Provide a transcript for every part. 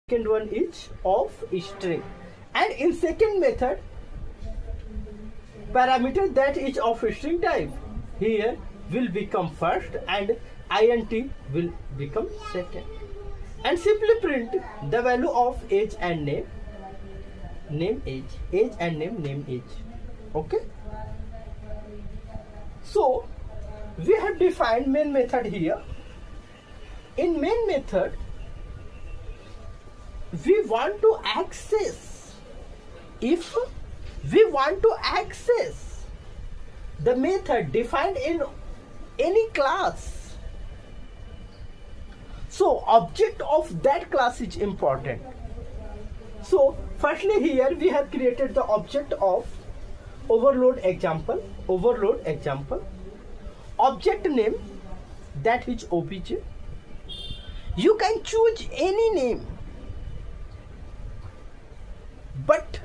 second one is of string, and in second method parameter that is of string type here will become first and int will become second, and simply print the value of age and name age and name age. Okay, so we have defined main method here. In main method we want to access, if we want to access the method defined in any class, so object of that class is important. So firstly here we have created the object of overload example, object name that is obj. You can choose any name, but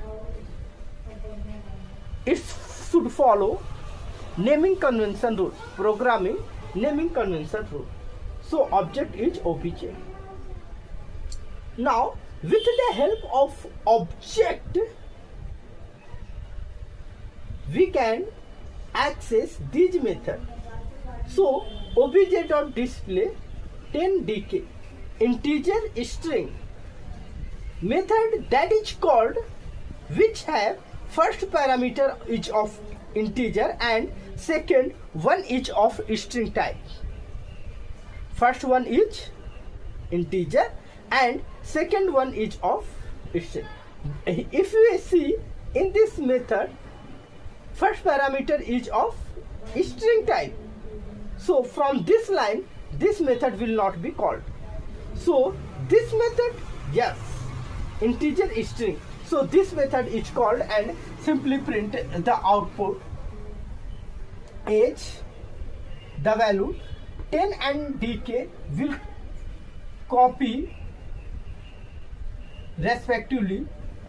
it should follow naming convention rule, programming naming convention rule. So object is obj. Now with the help of object we can access this method. So obj.display 10dk integer string method that is called, which have first parameter is of integer and second one is of string type. First one is integer and second one is of string. If you see in this method first parameter is of string type, so from this line this method will not be called. So this method, yes, integer string, so this method is called, and simply print the output age, the value 10 and dk will copy respectively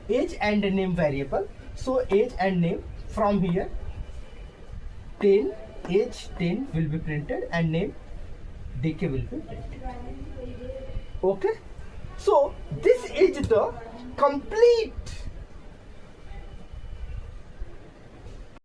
age and name variable. So age and name, from here 10 age 10 will be printed and name dk will be printed. Okay, so this is the complete